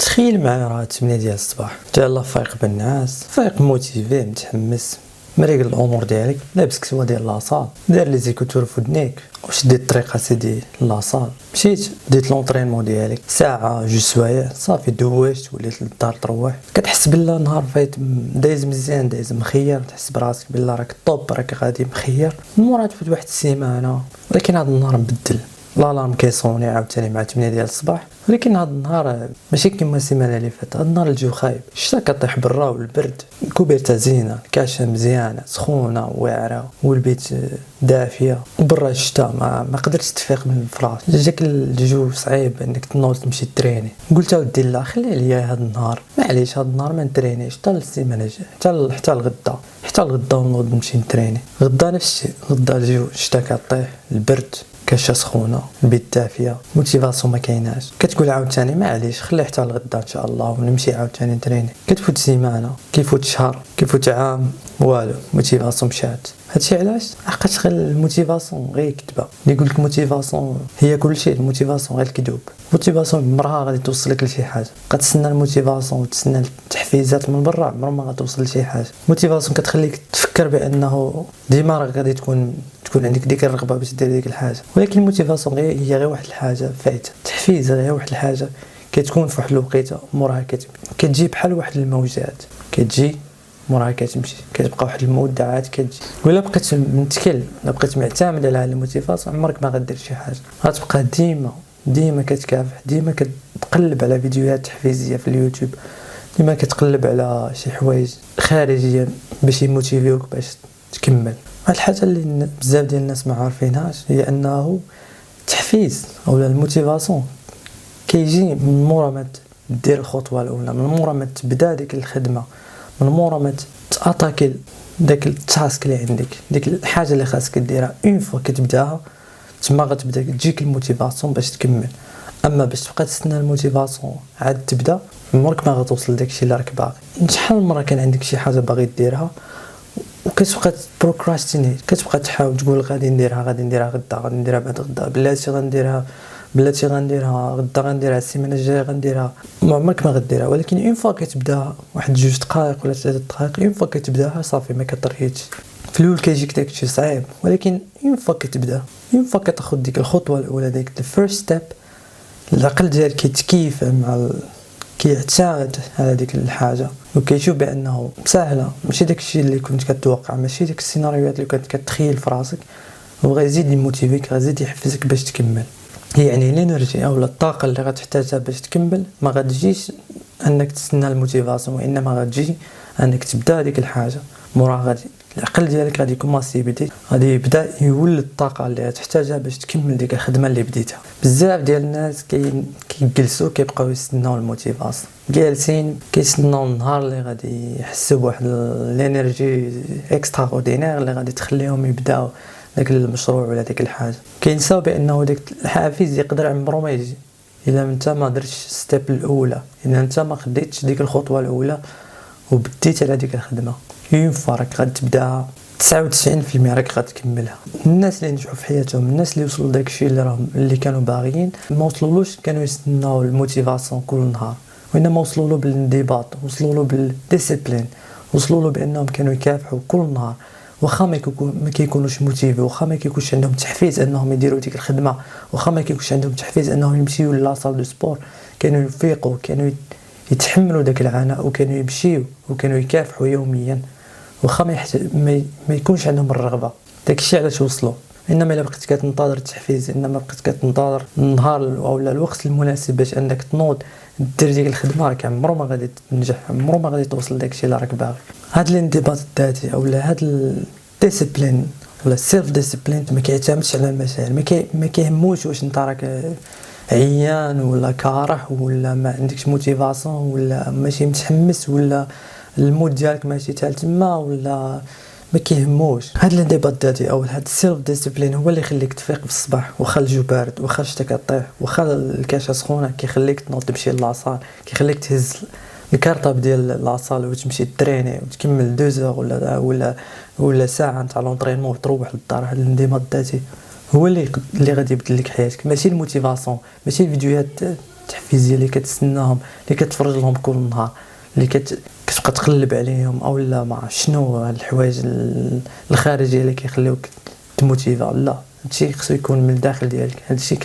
تخيل معايا راه 8 ديال الصباح، يلاه فايق بالنعاس، فايق موتيفي متحمس، مريق الامور ديالك، لابس كسوه ديال لاصال، داير لي زيكوتور في ودنيك وشديت الطريق سيدي لاصال، مشيت ديت لونطرينمون ديالك ساعه جوج سوايع صافي دوشت وليت للدار تروح، كتحس بلا نهار فايت دايز مزيان دايز مخير، تحس براسك بلا راك طوب راك غادي مخير. من مورا تفوت واحد السيمانه، ولكن هذا النهار مبدل، لالارم كيصوني عاوتاني مع 8 ديال الصباح، ولكن هذا النهار ماشي كيما السيمانه اللي فاتت. هذا النهار الجو خايب، الشتا كطيح برا والبرد، الكوبيرتا زينه، الكاشه مزيانه سخونه واعره والبيت دافيه، برا الشتا ما قدرتش تفيق من الفراش، جاك الجو صعيب انك تنوض تمشي تريني. قلت اودي لا خلي ليا هذا النهار، معليش هذا النهار ما نترينيش حتى السيمانه الجايه، حتى الغدا ونوض نمشي نتريني. غدا نفس الشيء، غدا الجو الشتا كطيح البرد، كاشه سخونه، البيت دافيه، موتيفاسيون ما كايناش، كتقول عاوتاني معليش خلي حتى الغدا ان شاء الله ونمشي عاوتاني نتريني. كتفوت سيمانه، كيفوت شهر، كيفوت عام، والو موتيفاسيون مشات. هادشي علاش حقاش غير الموتيفاسيون غير كذبه، اللي يقول لك موتيفاسيون هي كل شيء، الموتيفاسيون غير الكذوب. الموتيفاسيون عمرها غادي توصلك لشي حاجه، كتسنى الموتيفاسيون وتسنى التحفيزات من برا عمرها ما غتوصل لشي حاجه. الموتيفاسيون كتخليك تفكر بانه ديما راك غادي تكون عندك ديك الرغبه باش دير ديك الحاجه، ولكن الموتيفاسيون هي غير واحد الحاجه فايته، التحفيز غير واحد الحاجه كتكون في واحد الوقيته موراها كتجي بحال واحد الموجات، كتجي موراها كتمشي، كتبقى واحد المده عاد كتجي. ولا بقيت متكل، لا بقيت معتمد على الموتيفاسيون عمرك ما غدير شي حاجه، غتبقى ديما كتكافح، ديما كتقلب على فيديوهات تحفيزيه في اليوتيوب، ديما كتقلب على شي حوايج خارجيه باش يموتيفيوك باش تكمل. الحاجه اللي بزاف ديال الناس ما عارفينهاش هي انه التحفيز او الموتيفاسيون كيجي من مورا ما دير الخطوه الاولى، من مورا ما تبدا ديك الخدمه، من مورا ما تاتاكي داك التاسك اللي عندك، ديك الحاجه اللي خاصك ديرها. اون فوا كتبداها تما غتبدا تجيك الموتيفاسيون باش تكمل. اما باش تبقى تستنى الموتيفاسيون عاد تبدا عمرك ما غتوصل داكشي اللي راك باغي. شحال من مره كان عندك شي حاجه باغي ديرها وكتبقى بروكراستينيت، كتبقى تحاول تقول غادي نديرها غدا، غادي نديرها بعد غدا، بلاتي غنديرها غدا، غنديرها السيمانه الجايه، غنديرها. عمرك ما غديرها، ولكن اون فوا كتبدا واحد 2 دقائق ولا 3 دقائق، اون فوا كتبداها صافي ما كتريتش. في الاول كيجيك داكشي صعيب، ولكن اون فوا كتبدا، اون فوا كتاخذ ديك الخطوه الاولى، ديك الفيرست ستيب، العقل ديالك كيتكيف مع كيعتاد على ديك الحاجه وكيشوف بانه سهله، ماشي داكشي اللي كنت كتوقع، ماشي ديك السيناريوهات اللي كنت كتخيل في راسك، وغا يزيد يموتيفيك، غيزيد يحفزك باش تكمل. يعني الانرجي او الطاقه اللي غتحتاجها باش تكمل ما غتجيش انك تستنى الموتيفاسيون، وانما غتجي انك تبدا ديك الحاجه. موراها غادي العقل ديالك غادي يكوماسي غادي يبدا يولد الطاقه اللي تحتاجها باش تكمل ديك الخدمه اللي بديتها. بزاف ديال الناس كيجلسوا كيبقاو يستناو الموتيفاسيون، جالسين كيستناو النهار اللي غادي يحسوا بواحد الانرجي اكسترا اوردينير اللي غادي تخليهم يبداو داك المشروع ولا ديك الحاجه. كينساو بانه داك الحافز يقدر عمره ما يجي الا انت ما درتش ستيب الاولى، الا انت ما خديتش ديك الخطوه الاولى وبديت على ديك الخدمه. اون فوا راك غادي تبداها 99% راك غتكملها. الناس اللي نجحوا في حياتهم، الناس اللي وصلوا داكشي اللي كانوا باغيين، ما وصلولوش كانوا يستناو الموتيفاسيون كل نهار، وانما وصلوا له بالانضباط، وصلوا له بالديسيبلين، وصلوا له بانهم كانوا يكافحوا كل نهار، واخا ما كيكونوش موتيفي، واخا ما كيكونش عندهم تحفيز انهم يديروا ديك الخدمه، واخا ما كيكونش عندهم تحفيز انهم يمشيو لاصال دو سبور، كانوا يفيقوا، كانوا يتحملوا داك العناء، وكانوا يمشيو وكانوا يكافحوا يوميا، واخا ما يكونش عندهم الرغبه. داكشي علاش وصلوا. انما الا بقيت كتنتظر التحفيز، انما بقيت كتنتظر النهار او الوقت المناسب باش انك تنوض دير ديك الخدمه، راك عمرو ما غادي تنجح، عمرو ما غادي توصل داكشي اللي راك باغي. هاد الانضباط الذاتي او هاد الديسيبلين ولا السيلف ديسيبلين ما كيعتمدش على المشاعر، ما كيهموش واش انت راك عيان ولا كارح ولا ما عندكش موتيفاسيون ولا ماشي متحمس ولا المود ديالك ماشي حتى تما، ولا ما كيهموش. هاد الانضباط الذاتي او هاد السيلف ديسيبلين هو اللي يخليك تفيق في الصباح، واخا الجو بارد، واخا الشتا كطيح، واخا الكاشه سخونه، كيخليك تنوض تمشي لاصال، كيخليك تهز الكارطاب ديال لاصال وتمشي تريني وتكمل 2 ساعه ولا ساعه تاع لونطرينمون وتروح للدار. هاد الانضباط الذاتي هو اللي غادي يبدل لك حياتك، ماشي الموتيفاسيون، ماشي الفيديوهات التحفيزيه اللي كتسناهم، اللي كتفرج لهم كل نهار، اللي كتبقى تقلب عليهم او لا ما شنو هاد الحوايج الخارجيه اللي كيخليوك تموتيفا. لا، هادشي خصو يكون من الداخل ديالك. هادشي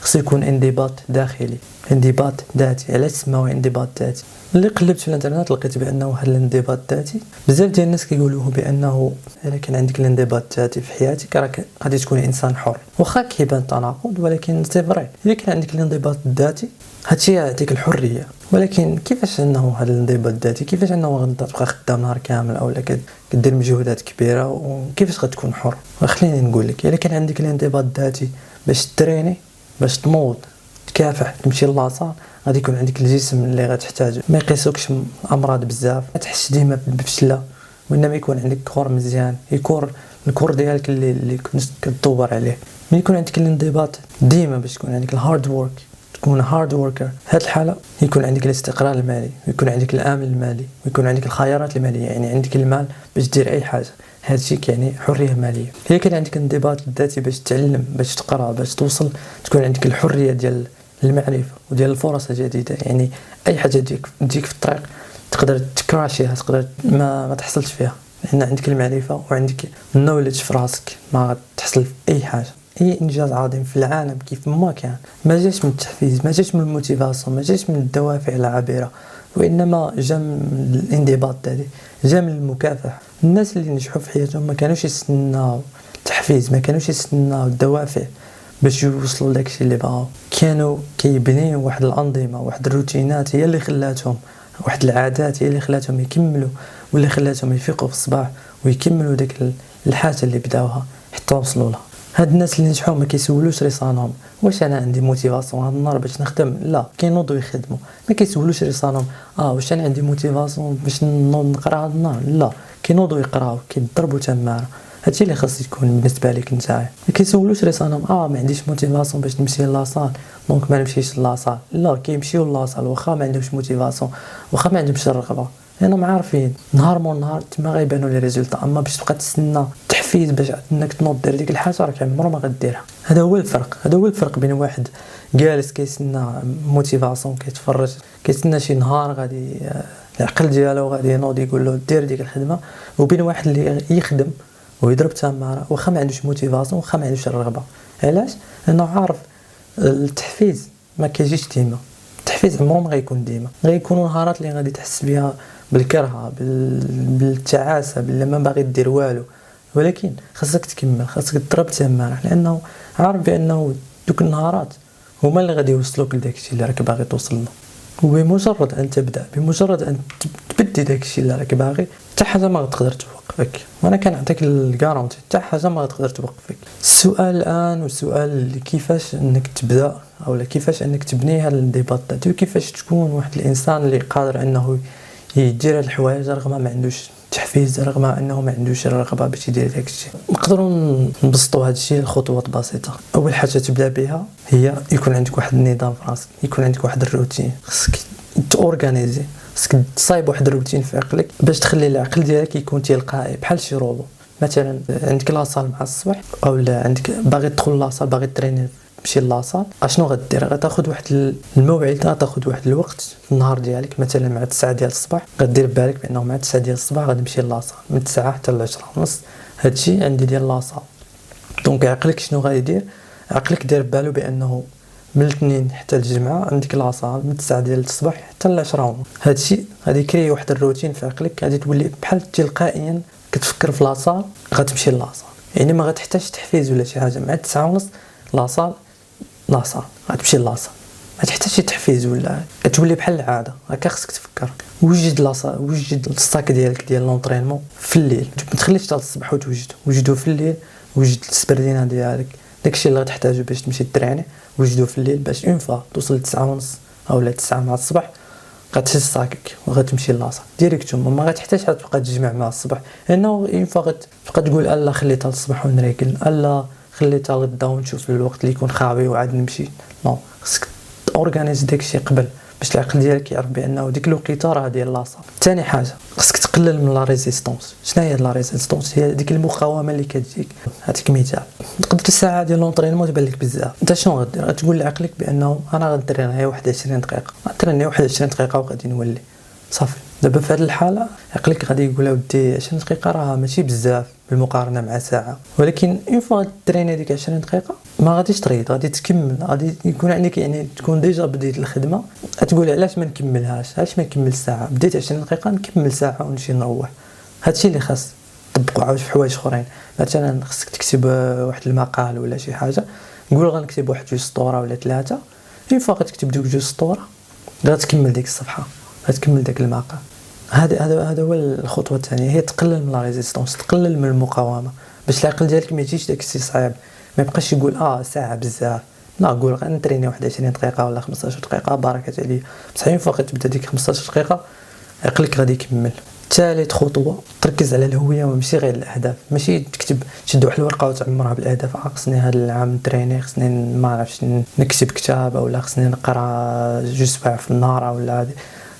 خصو يكون انضباط داخلي، انضباط ذاتي. علاش سماوه انضباط ذاتي؟ اللي قلبت في الانترنت لقيت بانه هاد الانضباط الذاتي بزاف ديال الناس كيقولوه بانه الا كان عندك الانضباط الذاتي في حياتك راك غادي تكون انسان حر. واخا كيبان تناقض ولكن سي فري، الا كان عندك الانضباط الذاتي هادشي يعطيك الحريه. ولكن كيفاش انه هذا الانضباط الذاتي، كيفاش انه غتبقى خدام نهار كامل اولا كدير مجهودات كبيره وكيفاش غتكون حر؟ خليني نقول لك، الا كان عندك الانضباط الذاتي باش تريني، باش تنوض، تكافح، تمشي لاصال، غادي يكون عندك الجسم اللي غتحتاجه. ما يقيسوكش امراض بزاف، ما تحسش ديما بالفشله، وانما يكون عندك كور مزيان، يكون الكور ديالك اللي كنت كتدور عليه. ملي يكون عندك الانضباط ديما باش تكون عندك الهارد وورك، تكون هارد وركر، هاد الحاله يكون عندك الاستقرار المالي، ويكون عندك الامن المالي، ويكون عندك الخيارات الماليه، يعني عندك المال باش دير اي حاجه. هادشي كيعني حريه ماليه. الا كان عندك انضباط ذاتي باش تتعلم، باش تقرا، باش توصل، تكون عندك الحريه ديال المعرفه وديال الفرص الجديده. يعني اي حاجه تجيك في الطريق تقدر تكراشيها، تقدر ما تحصلش فيها، لان عندك المعرفه وعندك النولج في راسك، ما تحصل في اي حاجه. اي انجاز عظيم في العالم كيف ما كان ما جاش من التحفيز، ما جاش من الموتيفاسيون، ما جاش من الدوافع العابره، وانما جا من الانضباط الذاتي، جا من المكافحه. الناس اللي نجحوا في حياتهم ما كانوش يستناو التحفيز، ما كانوش يستناو الدوافع باش يوصلوا لداكشي اللي بغاو. كانوا كيبنيو واحد الانظمه، واحد الروتينات هي اللي خلاتهم، واحد العادات هي اللي خلاتهم يكملوا، واللي خلاتهم يفيقوا في الصباح ويكملوا داك الحاجه اللي بداوها حتى وصلوا لها. هاد الناس اللي نجحوا ما كيسولوش رصانهم واش انا عندي موتيفاسيون هاد النهار باش نخدم، لا، كينوضوا يخدموا. ما كيسولوش رصانهم واش انا عندي موتيفاسيون باش نوض نقرا هاد النهار، لا، كينوضوا يقراو، كيضربوا تماره. هادشي اللي خاص يكون بالنسبه لك نتايا. ما كيسولوش رصانهم ما عنديش موتيفاسيون باش نمشي لاصال دونك ما نمشيش لاصال، لا، كيمشيو لاصال واخا ما عندهمش موتيفاسيون، واخا ما عندهمش الرغبه، لانهم عارفين نهار مور نهار تما غيبانوا لي ريزولطا. اما باش تبقى تستنى تحفيز باش انك تنوض دير ديك الحاجه راك عمرك ما غديرها. هذا هو الفرق بين واحد جالس كيستنى موتيفاسيون، كيتفرج، كيستنى شي نهار غادي العقل ديالو غادي ينوض يقول له دير ديك الخدمه، وبين واحد اللي يخدم ويضرب تماره واخا ما عندوش موتيفاسيون، واخا ما عندوش الرغبه. علاش؟ لانه عارف التحفيز ما كيجيش ديما، التحفيز عمره ما غيكون ديما، غيكونوا نهارات اللي غادي تحس بها بالكرهه، بالتعاسه، بلا ما باغي دير والو، ولكن خاصك تكمل، خاصك تضرب تماره، لانه عارف بانه دوك النهارات هما اللي غادي يوصلوك لداكشي اللي راك باغي توصل له. وبمجرد ان تبدا، بمجرد ان تبدي داكشي اللي راك باغي، حتى حاجه ما غتقدر توقفك. وانا كنعطيك الكارونتي، حتى حاجه ما غتقدر توقفك. السؤال الان، والسؤال كيفاش انك تبدا او كيفاش انك تبني هذا الانضباط الذاتي، وكيفاش تكون واحد الانسان اللي قادر انه يدير هاد الحوايج رغم ما عندوش تحفيز، رغم انه ما عندوش الرغبه باش يدير داك الشيء. نقدروا نبسطوا هذا الشيء لخطوات بسيطه. اول حاجه تبدا بها هي يكون عندك واحد النظام في راسك، يكون عندك واحد الروتين، خصك تورغانيزي، خصك تصايب واحد الروتين في عقلك باش تخلي العقل ديالك يكون تلقائي بحال شي روبو. مثلا عندك لاصال مع الصباح، او عندك باغي تدخل لاصال، باغي تريني تمشي لاصال، اشنو غدير؟ غتاخذ واحد الموعد، غتاخذ واحد الوقت في النهار ديالك، مثلا مع 9 ديال الصباح غدير بالك بانه مع 9 ديال الصباح غنمشي لاصال من 9 حتى ل 10:30. هادشي عندي ديال لاصال. دونك عقلك شنو غيدير؟ عقلك داير بالو بانه من الاثنين حتى الجمعه عندك لاصال من 9 ديال الصباح حتى ل 10:30. هادشي غادي يكري واحد الروتين في عقلك، غادي تولي بحال تلقائيا كتفكر في لاصال غتمشي لاصال. يعني ما غتحتاج تحفيز ولا شي حاجه، مع 9:30 لاصال غتمشي لاصال، ما تحتاجش تحفيز ولا تولي بحال العاده. هكا خصك تفكر. وجد لاصال، وجد الصاك ديالك ديال لونطرينمون في الليل، ما تخليش حتى الصباح وجدو في الليل. وجد السبردينه ديالك، داكشي اللي غتحتاجو باش تمشي تريني وجدو في الليل، باش اون فوا توصل ل 9:30 او 9 مع الصباح غتهز صاكك وغتمشي لاصال ديريكتوم. ما غتحتاج حتى تبقى تجمع مع الصباح، لانه اون فوا غتبقى تقول الا خليتها للصباح ونريكل، الا خليتها غدا ونشوف الوقت اللي يكون خاوي وعاد نمشي. نو، خصك اورغانيز داكشي قبل باش العقل ديالك يعرف بانه ديك الوقيته راه ديال لاصه. ثاني حاجه خصك تقلل من لا ريزيستونس. شنو هي لا ريزيستونس؟ هي ديك المقاومه اللي كتجيك. هاتيك مثال، تقدر الساعه ديال لونطرينمون تبان لك بزاف، انت شنو غدير؟ غتقول لعقلك بانه انا غنترين غير 21 دقيقه، غنترين 21 دقيقه وغادي نولي صافي. دابا في هذه الحاله عقلك غادي يقول اودي 20 دقيقه راه ماشي بزاف بالمقارنه مع ساعه، ولكن اون فوا تريني ديك 20 دقيقه ما غاديش تريض، غادي تكمل، غادي يكون عندك يعني تكون ديجا بديت الخدمه، تقول علاش ما نكملهاش، علاش ما نكمل ساعه، بديت 20 دقيقه نكمل ساعه ونمشي نروح. هادشي اللي خاص طبقوا عاوز في حوايج اخرين. مثلا خصك تكتب واحد المقال ولا شي حاجه، نقول غنكتب واحد جوج سطوره ولا ثلاثه، اون فوا غتكتب دوك جوج سطوره غتكمل ديك الصفحه، غتكمل داك المقال. هذا هو الخطوه الثانيه، هي تقلل من لا ريزيستونس، تقلل من المقاومه باش العقل ديالك ما يجيش داك الشيء صعيب، ما يبقاش يقول ساعه بزاف، لا قول غنتريني 21 دقيقه ولا 15 دقيقه بركه عليا. بصح فقط تبدا ديك 15 دقيقه عقلك غادي يكمل. ثالث خطوه تركز على الهويه وماشي غير الاهداف، ماشي تكتب تشد واحد الورقه وتعمرها بالاهداف، خصني هذا العام نتريني، خصني ما عرفتش نكتب كتاب ولا خصني نقرا جوج سوايع في النهار ولا هذه،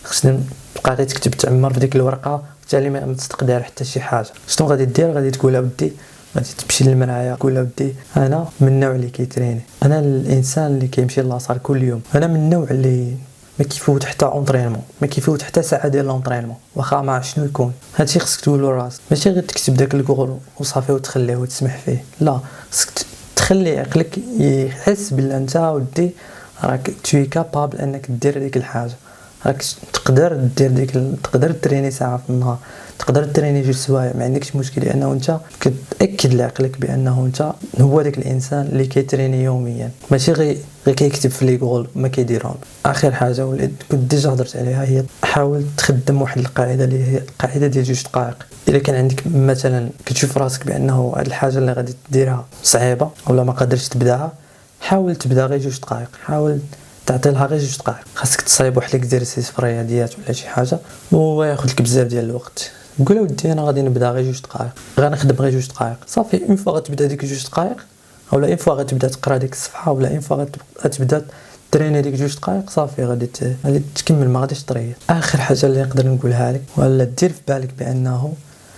خصني تبقى غير تكتب تعمر في ديك الورقه حتى ما تستقدر حتى شي حاجه. شنو غادي دير؟ غادي تقول اودي، غادي تمشي للمرايه تقول اودي انا من النوع اللي كيتريني، انا الانسان اللي كيمشي لاصال كل يوم، انا من النوع اللي ما كيفوت حتى اونطرينمون، ما كيفوت حتى ساعه ديال لونطرينمون واخا ما عرف شنو يكون. هادشي خصك تقولو لراسك، ماشي غير تكتب داك الكور وصافي وتخليه وتسمح فيه، لا خصك تخلي عقلك يحس بلي انت ودي راك توي كابابل انك دير ديك الحاجه، راك تقدر دير تقدر تريني ساعه في النهار، تقدر تريني جوج سوايع، ما عندكش مشكل، لانه انت كتاكد لعقلك بانه انت هو داك الانسان اللي كيتريني يوميا، ماشي غير كيكتب في لي غول ما كيديرهم. اخر حاجه واللي كنت ديجا هضرت عليها هي حاول تخدم واحد القاعده اللي هي القاعده ديال جوج دقائق. الا كان عندك مثلا كتشوف راسك بانه هاد الحاجه اللي غادي ديرها صعيبه ولا ما قادرش تبداها، حاول تبدا غير جوج دقائق، حاول تعطي لها غير جوج دقائق. خاصك تصايب واحد ليكزيرسيس في الرياضيات ولا شي حاجه وياخذ لك بزاف ديال الوقت، قول ودي انا غادي نبدا غير جوج دقائق، غنخدم غير جوج دقائق صافي. اون فوا غتبدا ديك جوج دقائق اولا اون فوا غتبدا تقرا ديك الصفحه ولا اون فوا غتبدا تريني ديك جوج دقائق صافي غادي تكمل، ما غاديش تريح. اخر حاجه اللي نقدر نقولها لك ولا دير في بالك بانه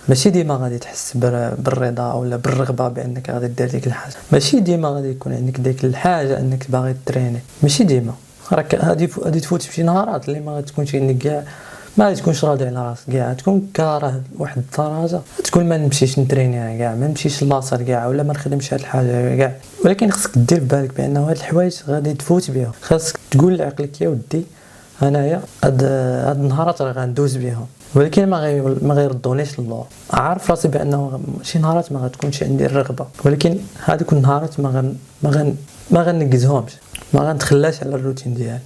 ماشي ديما غادي تحس بالرضا ولا بالرغبه بانك غادي دير ديك الحاجه، ماشي ديما غادي يكون عندك ديك الحاجه انك باغي تريني، ماشي ديما. راك غادي تفوت في شي نهارات اللي ما غتكونش عندك كاع، ما تكونش راضي على راسك كاع، تكون كاره واحد الدرجه، تكون ما نمشيش نتريني كاع، ما نمشيش لاصال كاع، ولا ما نخدمش هاد الحاجه كاع. ولكن خصك دير بالك بانه هاد الحوايج غادي تفوت بهم، خاصك تقول لعقلك يا ودي انايا هاد النهارات راه غندوز بهم، ولكن ما غيردونيش للور. عارف راسي بانه شي نهارات ما غتكونش عندي الرغبه، ولكن هذوك النهارات ما غننقزهمش، ما غنتخلاش على الروتين ديالي،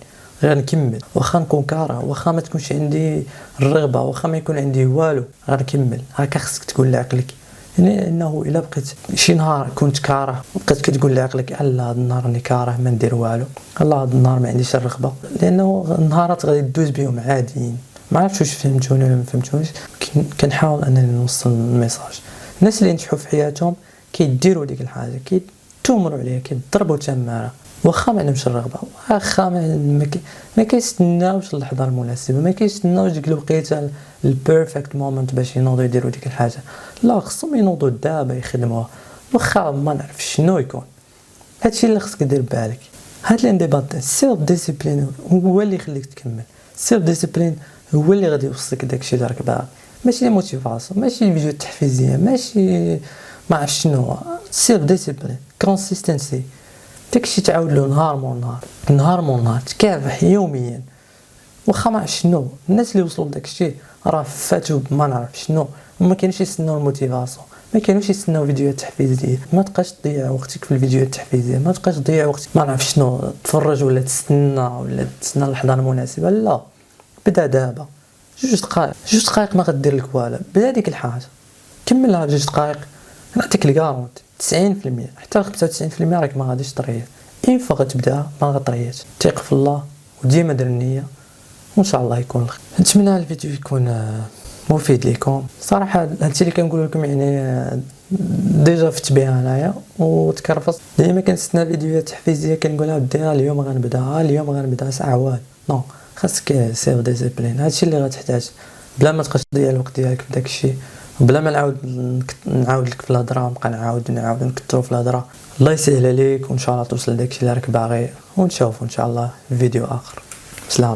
غنكمل واخا نكون كاره، واخا ما تكونش عندي الرغبه، واخا ما يكون عندي والو غنكمل. هكا خصك تقول لعقلك، يعني انه الا بقيت شي نهار كنت كاره بقيت كتقول لعقلك لا هذا النهار راني كاره ما ندير والو، لا هذا النهار ما عنديش الرغبه، لانه النهارات غادي دوز بهم عاديين. ما عرفتش واش فهمتوني ولا ما فهمتونيش، كنحاول انني نوصل الميساج. الناس اللي نجحوا في حياتهم كيديروا ديك الحاجه، كيتومروا عليها، كيضربوا تماره، واخا ما عندهمش الرغبه، واخا ما كيستناوش اللحظه المناسبه، ما كيستناوش ديك الوقيته البيرفكت مومنت باش ينوضوا يديروا ديك الحاجه، لا خصهم ينوضوا دابا يخدموها واخا ما نعرف شنو يكون. هادشي اللي خصك دير بالك. هاد الانضباط السيلف ديسيبلين هو اللي يخليك تكمل، السيلف ديسيبلين هو اللي غادي يوصلك داكشي اللي راك باغي، ماشي موتيفاسيون، ماشي فيديو تحفيزيه، ماشي ما عرف شنو. سيلف ديسيبلين كونسيستنسي، داكشي تعاود له نهار مور نهار تكافح يوميا، واخا ما عرف شنو. الناس اللي وصلوا لداكشي راه فاتوا ما نعرف شنو، وما كانوش يستناو الموتيفاسيون، ما كانوش يستناو فيديوهات تحفيزيه. ما تبقاش تضيع وقتك في الفيديوهات التحفيزيه، ما تبقاش تضيع وقتك ما نعرف شنو تفرج ولا تستنى اللحظه المناسبه، لا بدا دابا. جوج دقائق ما غدير لك والو، بدا ديك الحاجه كملها بجوج دقائق، نعطيك الكارونت 90% حتى 95% راك ما غاديش تريح. اين فوا غتبدا ما غتريحش، ثق في الله وديما دير النيه وان شاء الله يكون الخير. نتمنى الفيديو يكون مفيد لكم صراحه. هادشي اللي كنقول لكم يعني ديجا فت بها انايا وتكرفص، ديما كنستنى فيديوهات تحفيزيه كنقولها ودي اليوم غنبدا اليوم غنبدا ساعه واحد، نو خاصك سير ديسيبلين. هادشي اللي غتحتاج بلا ما تبقاش تضيع الوقت ديالك في داكشي، وبلا ما نعاود لك في الهضره ونبقى نعاود نكثروا في الهضره. الله يسهل عليك وان شاء الله توصل لداكشي اللي راك باغي، ونشوفوا ان شاء الله في فيديو اخر. سلام.